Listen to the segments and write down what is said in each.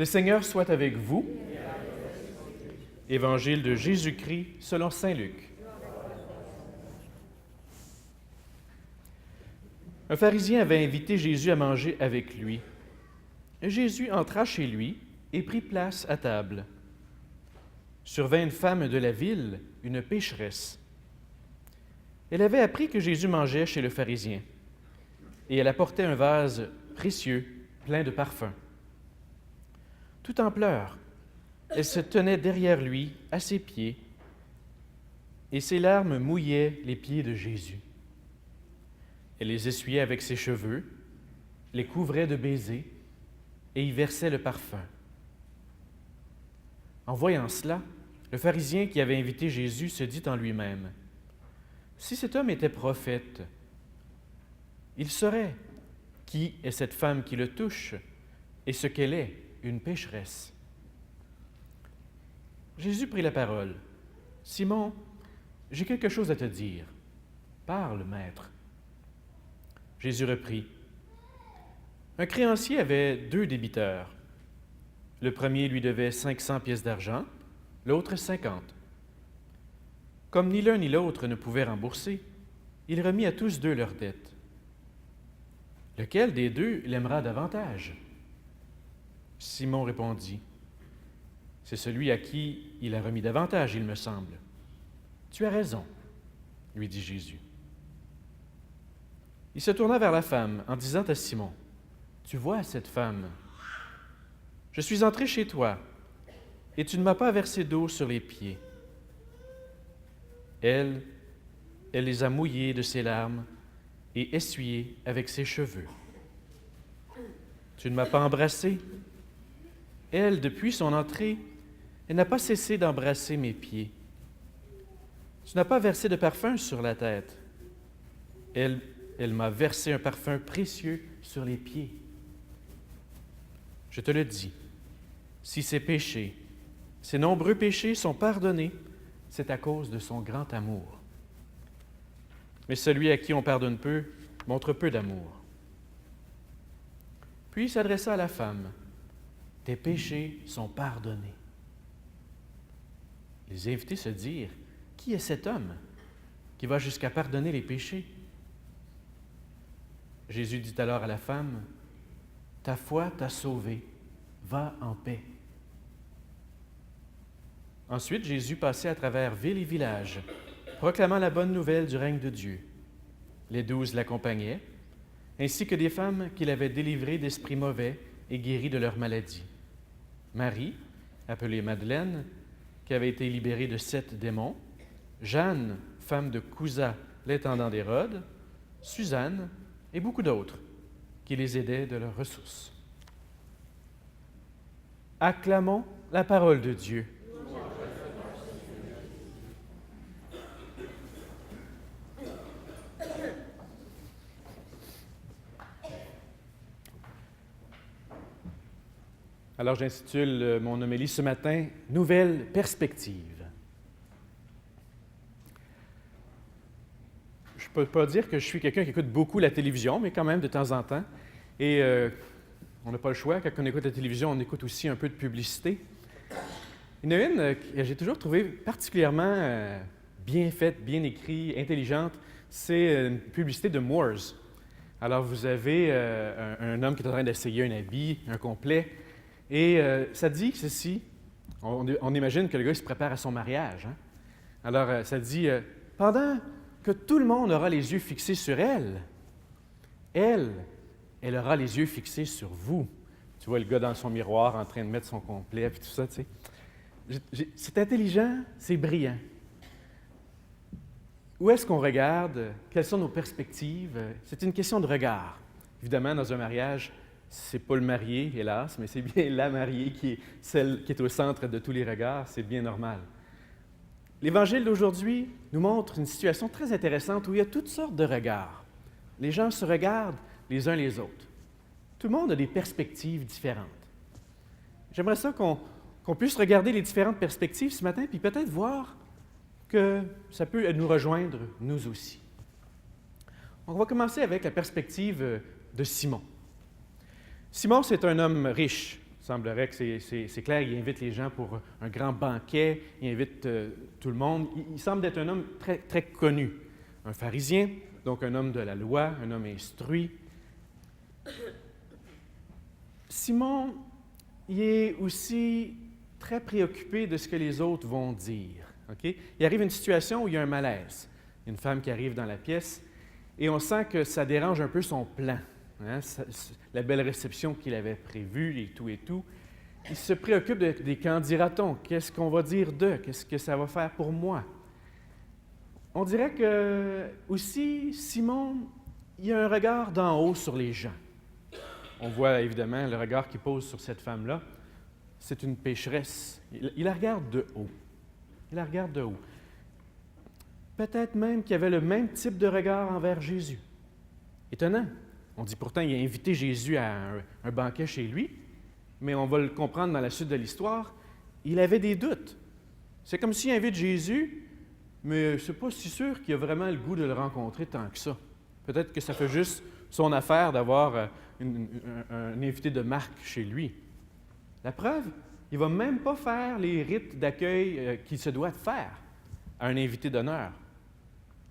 Le Seigneur soit avec vous. Évangile de Jésus-Christ selon saint Luc. Un pharisien avait invité Jésus à manger avec lui. Jésus entra chez lui et prit place à table. Survint une femme de la ville, une pécheresse. Elle avait appris que Jésus mangeait chez le pharisien, et elle apportait un vase précieux, plein de parfums. Tout en pleurs, elle se tenait derrière lui, à ses pieds, et ses larmes mouillaient les pieds de Jésus. Elle les essuyait avec ses cheveux, les couvrait de baisers, et y versait le parfum. En voyant cela, le pharisien qui avait invité Jésus se dit en lui-même, « Si cet homme était prophète, il saurait qui est cette femme qui le touche et ce qu'elle est, une pécheresse. » Jésus prit la parole. « Simon, j'ai quelque chose à te dire. Parle, maître. » Jésus reprit. Un créancier avait 2 débiteurs. Le premier lui devait 500 pièces d'argent, l'autre 50. Comme ni l'un ni l'autre ne pouvaient rembourser, il remit à tous 2 leurs dettes. Lequel des 2 l'aimera davantage? Simon répondit, « C'est celui à qui il a remis davantage, il me semble. »« Tu as raison, » lui dit Jésus. Il se tourna vers la femme en disant à Simon, « Tu vois cette femme? Je suis entré chez toi, et tu ne m'as pas versé d'eau sur les pieds. Elle les a mouillés de ses larmes et essuyés avec ses cheveux. Tu ne m'as pas embrassé. Elle, depuis son entrée, elle n'a pas cessé d'embrasser mes pieds. Tu n'as pas versé de parfum sur la tête. Elle m'a versé un parfum précieux sur les pieds. Je te le dis, si ses péchés, ses nombreux péchés sont pardonnés, c'est à cause de son grand amour. Mais celui à qui on pardonne peu montre peu d'amour. » Puis il s'adressa à la femme. « Tes péchés sont pardonnés. » Les invités se dirent, « Qui est cet homme qui va jusqu'à pardonner les péchés? » Jésus dit alors à la femme, « Ta foi t'a sauvée, va en paix. » Ensuite, Jésus passait à travers villes et villages, proclamant la bonne nouvelle du règne de Dieu. Les 12 l'accompagnaient, ainsi que des femmes qu'il avait délivrées d'esprits mauvais et guéries de leurs maladies. Marie, appelée Madeleine, qui avait été libérée de 7 démons, Jeanne, femme de Cousa, l'intendant d'Hérode, Suzanne et beaucoup d'autres qui les aidaient de leurs ressources. Acclamons la parole de Dieu. Alors j'intitule mon homélie ce matin « Nouvelle perspective ». Je ne peux pas dire que je suis quelqu'un qui écoute beaucoup la télévision, mais quand même de temps en temps. Et on n'a pas le choix, quand on écoute la télévision, on écoute aussi un peu de publicité. Il y en a une que j'ai toujours trouvée particulièrement bien faite, bien écrite, intelligente. C'est une publicité de Moores. Alors vous avez un homme qui est en train d'essayer un habit, un complet. Et ça dit ceci, on imagine que le gars se prépare à son mariage. Hein? Alors ça dit, pendant que tout le monde aura les yeux fixés sur elle, elle aura les yeux fixés sur vous. Tu vois le gars dans son miroir en train de mettre son complet, puis tout ça, tu sais. C'est intelligent, c'est brillant. Où est-ce qu'on regarde? Quelles sont nos perspectives? C'est une question de regard. Évidemment, dans un mariage, c'est pas le marié, hélas, mais c'est bien la mariée qui est celle qui est au centre de tous les regards. C'est bien normal. L'Évangile d'aujourd'hui nous montre une situation très intéressante où il y a toutes sortes de regards. Les gens se regardent les uns les autres. Tout le monde a des perspectives différentes. J'aimerais ça qu'on puisse regarder les différentes perspectives ce matin, puis peut-être voir que ça peut nous rejoindre, nous aussi. On va commencer avec la perspective de Simon. Simon, c'est un homme riche. semblerait que c'est clair, il invite les gens pour un grand banquet, il invite tout le monde. Il semble être un homme très, très connu, un pharisien, donc un homme de la loi, un homme instruit. Simon, il est aussi très préoccupé de ce que les autres vont dire. Okay? Il arrive une situation où il y a un malaise. Il y a une femme qui arrive dans la pièce et on sent que ça dérange un peu son plan. Hein? La belle réception qu'il avait prévue et tout et tout. Il se préoccupe des qu'en dira-t-on, qu'est-ce qu'on va dire d'eux, qu'est-ce que ça va faire pour moi. On dirait que aussi, Simon, il y a un regard d'en haut sur les gens. On voit évidemment le regard qu'il pose sur cette femme-là. C'est une pécheresse. Il la regarde de haut. Il la regarde de haut. Peut-être même qu'il avait le même type de regard envers Jésus. Étonnant. On dit pourtant qu'il a invité Jésus à un banquet chez lui, mais on va le comprendre dans la suite de l'histoire, il avait des doutes. C'est comme s'il invite Jésus, mais c'est pas si sûr qu'il a vraiment le goût de le rencontrer tant que ça. Peut-être que ça fait juste son affaire d'avoir un invité de marque chez lui. La preuve, il ne va même pas faire les rites d'accueil qu'il se doit de faire à un invité d'honneur.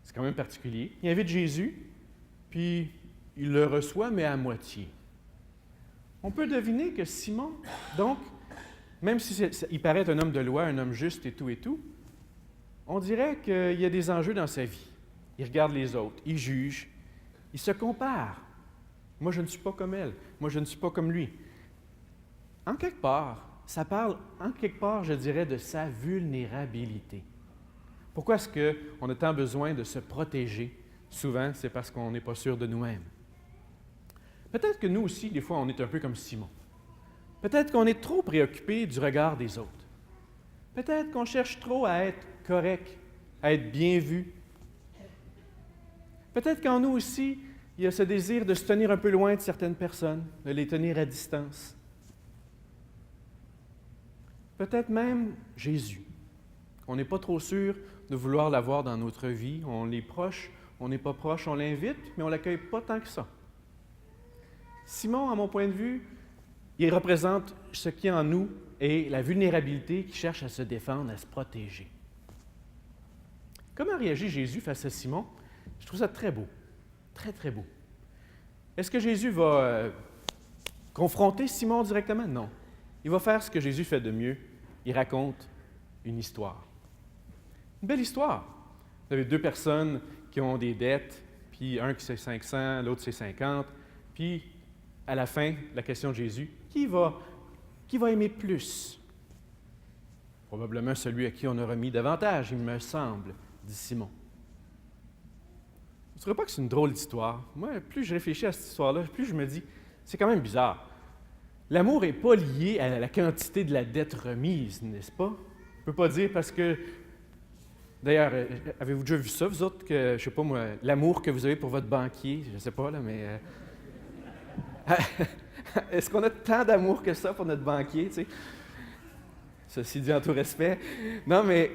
C'est quand même particulier. Il invite Jésus, puis il le reçoit, mais à moitié. On peut deviner que Simon, donc, même s'il paraît être un homme de loi, un homme juste et tout, on dirait qu'il y a des enjeux dans sa vie. Il regarde les autres, il juge, il se compare. Moi, je ne suis pas comme elle. Moi, je ne suis pas comme lui. En quelque part, ça parle, je dirais, de sa vulnérabilité. Pourquoi est-ce qu'on a tant besoin de se protéger? Souvent, c'est parce qu'on n'est pas sûr de nous-mêmes. Peut-être que nous aussi, des fois, on est un peu comme Simon. Peut-être qu'on est trop préoccupé du regard des autres. Peut-être qu'on cherche trop à être correct, à être bien vu. Peut-être qu'en nous aussi, il y a ce désir de se tenir un peu loin de certaines personnes, de les tenir à distance. Peut-être même Jésus. On n'est pas trop sûr de vouloir l'avoir dans notre vie. On est proche, on n'est pas proche, on l'invite, mais on ne l'accueille pas tant que ça. Simon, à mon point de vue, il représente ce qui est en nous et la vulnérabilité qui cherche à se défendre, à se protéger. Comment réagit Jésus face à Simon? Je trouve ça très beau, très, très beau. Est-ce que Jésus va confronter Simon directement? Non. Il va faire ce que Jésus fait de mieux. Il raconte une histoire. Une belle histoire. Vous avez deux personnes qui ont des dettes, puis un qui c'est 500, l'autre c'est 50, puis à la fin, la question de Jésus, qui va aimer plus? Probablement celui à qui on a remis davantage, il me semble, dit Simon. Vous ne trouvez pas que c'est une drôle d'histoire? Moi, plus je réfléchis à cette histoire-là, plus je me dis, c'est quand même bizarre. L'amour n'est pas lié à la quantité de la dette remise, n'est-ce pas? On ne peut pas dire parce que... D'ailleurs, avez-vous déjà vu ça, vous autres, que, je ne sais pas moi, l'amour que vous avez pour votre banquier, je ne sais pas, là, mais... Est-ce qu'on a tant d'amour que ça pour notre banquier, tu sais? Ceci dit en tout respect. Non, mais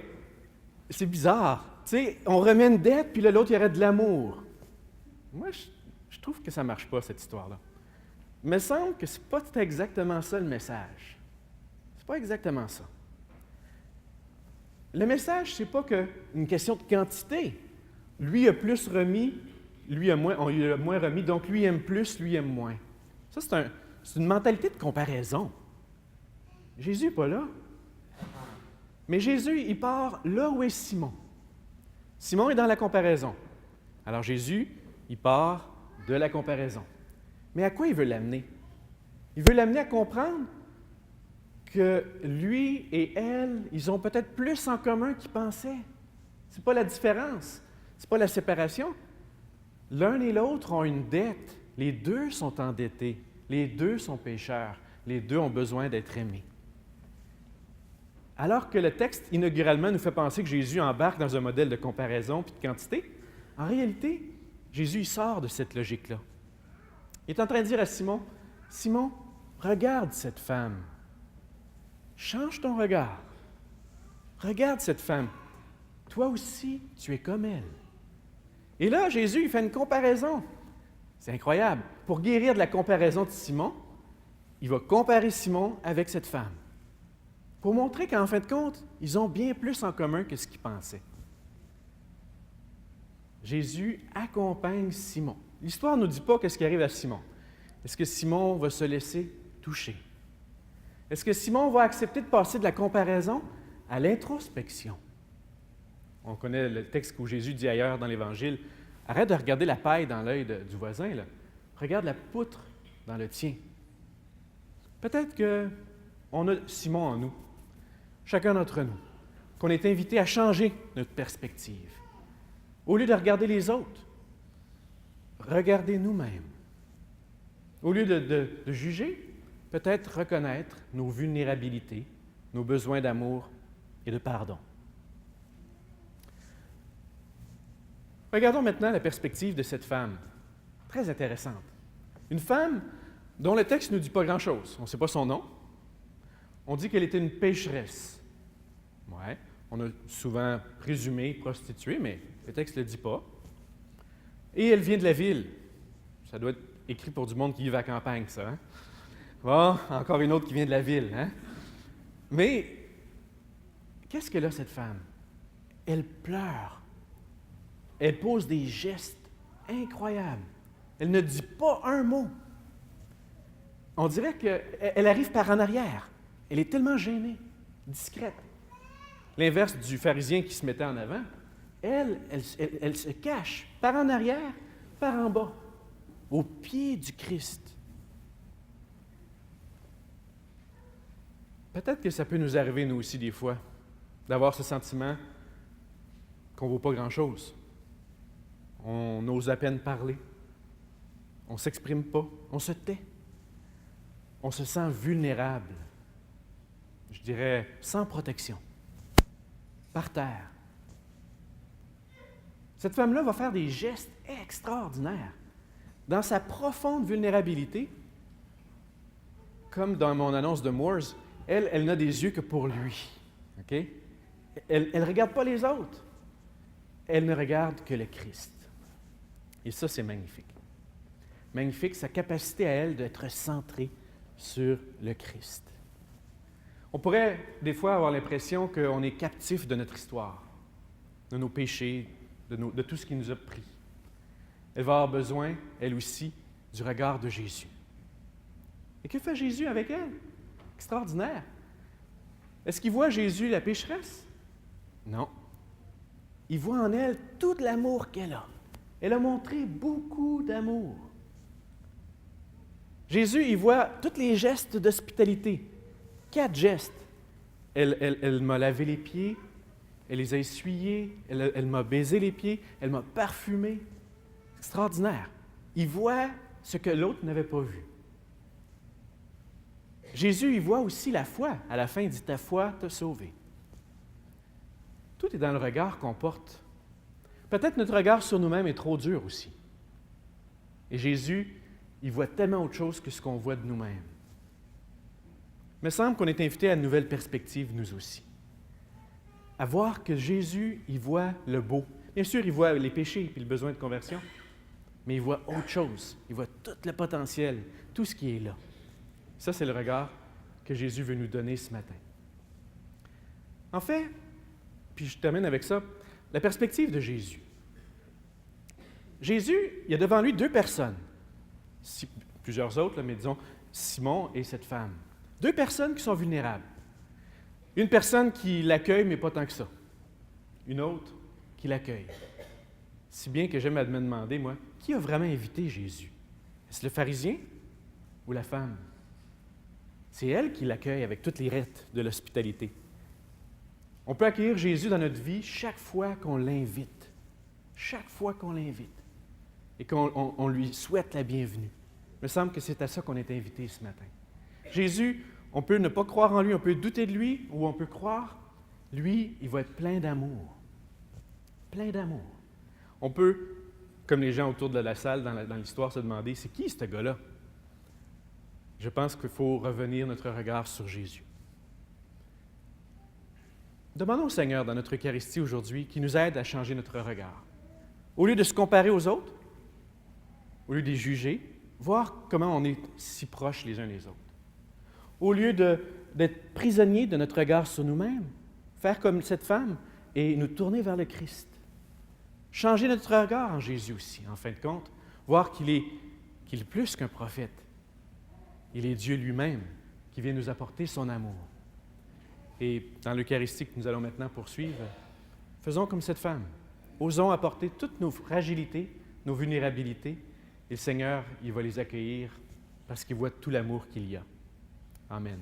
c'est bizarre. Tu sais, on remet une dette, puis là, l'autre, il y aurait de l'amour. Moi, je trouve que ça ne marche pas, cette histoire-là. Il me semble que ce n'est pas exactement ça le message. Ce n'est pas exactement ça. Le message, ce n'est pas une question de quantité. Lui a plus remis, lui a moins, on lui a moins remis, donc lui aime plus, lui aime moins. Ça, c'est une mentalité de comparaison. Jésus n'est pas là. Mais Jésus, il part là où est Simon. Simon est dans la comparaison. Alors Jésus, il part de la comparaison. Mais à quoi il veut l'amener? Il veut l'amener à comprendre que lui et elle, ils ont peut-être plus en commun qu'ils pensaient. Ce n'est pas la différence, ce n'est pas la séparation. L'un et l'autre ont une dette. Les deux sont endettés. Les deux sont pécheurs. Les deux ont besoin d'être aimés. Alors que le texte, inauguralement, nous fait penser que Jésus embarque dans un modèle de comparaison puis de quantité, en réalité, Jésus il sort de cette logique-là. Il est en train de dire à Simon, « Simon, regarde cette femme. Change ton regard. Regarde cette femme. Toi aussi, tu es comme elle. » Et là, Jésus, il fait une comparaison. C'est incroyable. Pour guérir de la comparaison de Simon, il va comparer Simon avec cette femme pour montrer qu'en fin de compte, ils ont bien plus en commun que ce qu'ils pensaient. Jésus accompagne Simon. L'histoire ne nous dit pas ce qui arrive à Simon. Est-ce que Simon va se laisser toucher? Est-ce que Simon va accepter de passer de la comparaison à l'introspection? On connaît le texte où Jésus dit ailleurs dans l'Évangile, « Arrête de regarder la paille dans l'œil du voisin, là. Regarde la poutre dans le tien. » Peut-être qu'on a Simon en nous, chacun d'entre nous, qu'on est invité à changer notre perspective. Au lieu de regarder les autres, regardez nous-mêmes. Au lieu de juger, peut-être reconnaître nos vulnérabilités, nos besoins d'amour et de pardon. Regardons maintenant la perspective de cette femme, très intéressante. Une femme dont le texte ne nous dit pas grand-chose. On ne sait pas son nom. On dit qu'elle était une pécheresse. Ouais, on a souvent présumé prostituée, mais le texte ne le dit pas. Et elle vient de la ville. Ça doit être écrit pour du monde qui vit à la campagne, ça. Hein? Bon, encore une autre qui vient de la ville. Hein? Mais, qu'est-ce qu'elle a, cette femme? Elle pleure. Elle pose des gestes incroyables. Elle ne dit pas un mot. On dirait qu'elle arrive par en arrière. Elle est tellement gênée, discrète. L'inverse du pharisien qui se mettait en avant, elle se cache par en arrière, par en bas, au pied du Christ. Peut-être que ça peut nous arriver, nous aussi, des fois, d'avoir ce sentiment qu'on ne vaut pas grand-chose. On ose à peine parler. On ne s'exprime pas. On se tait. On se sent vulnérable. Je dirais sans protection. Par terre. Cette femme-là va faire des gestes extraordinaires. Dans sa profonde vulnérabilité, comme dans mon annonce de Moores, elle n'a des yeux que pour lui. Okay? Elle ne regarde pas les autres. Elle ne regarde que le Christ. Et ça, c'est magnifique. Magnifique, sa capacité à elle d'être centrée sur le Christ. On pourrait des fois avoir l'impression qu'on est captif de notre histoire, de nos péchés, de tout ce qui nous a pris. Elle va avoir besoin, elle aussi, du regard de Jésus. Et que fait Jésus avec elle? Extraordinaire. Est-ce qu'il voit Jésus la pécheresse? Non. Il voit en elle tout l'amour qu'elle a. Elle a montré beaucoup d'amour. Jésus, il voit tous les gestes d'hospitalité. 4 gestes. Elle m'a lavé les pieds, elle les a essuyés, elle m'a baisé les pieds, elle m'a parfumé. Extraordinaire. Il voit ce que l'autre n'avait pas vu. Jésus, il voit aussi la foi. À la fin, il dit « Ta foi t'a sauvé ». Tout est dans le regard qu'on porte. Peut-être notre regard sur nous-mêmes est trop dur aussi. Et Jésus, il voit tellement autre chose que ce qu'on voit de nous-mêmes. Il me semble qu'on est invité à une nouvelle perspective, nous aussi. À voir que Jésus, il voit le beau. Bien sûr, il voit les péchés et le besoin de conversion, mais il voit autre chose. Il voit tout le potentiel, tout ce qui est là. Ça, c'est le regard que Jésus veut nous donner ce matin. En fait, puis je termine avec ça, la perspective de Jésus. Jésus, il y a devant lui 2 personnes. Plusieurs autres, là, mais disons Simon et cette femme. 2 personnes qui sont vulnérables. Une personne qui l'accueille, mais pas tant que ça. Une autre qui l'accueille. Si bien que j'aime à me demander, moi, qui a vraiment invité Jésus? Est-ce le pharisien ou la femme? C'est elle qui l'accueille avec toutes les rites de l'hospitalité. On peut accueillir Jésus dans notre vie chaque fois qu'on l'invite. Chaque fois qu'on l'invite. Et qu'on lui souhaite la bienvenue. Il me semble que c'est à ça qu'on est invité ce matin. Jésus, on peut ne pas croire en lui, on peut douter de lui, ou on peut croire, lui, il va être plein d'amour. Plein d'amour. On peut, comme les gens autour de la salle dans l'histoire, se demander, c'est qui ce gars-là? Je pense qu'il faut revenir notre regard sur Jésus. Demandons au Seigneur dans notre Eucharistie aujourd'hui qu'il nous aide à changer notre regard. Au lieu de se comparer aux autres, au lieu de les juger, voir comment on est si proches les uns les autres. Au lieu d'être prisonniers de notre regard sur nous-mêmes, faire comme cette femme et nous tourner vers le Christ. Changer notre regard en Jésus aussi, en fin de compte, voir qu'il est plus qu'un prophète. Il est Dieu lui-même qui vient nous apporter son amour. Et dans l'Eucharistie que nous allons maintenant poursuivre, faisons comme cette femme. Osons apporter toutes nos fragilités, nos vulnérabilités, et le Seigneur, il va les accueillir parce qu'il voit tout l'amour qu'il y a. Amen.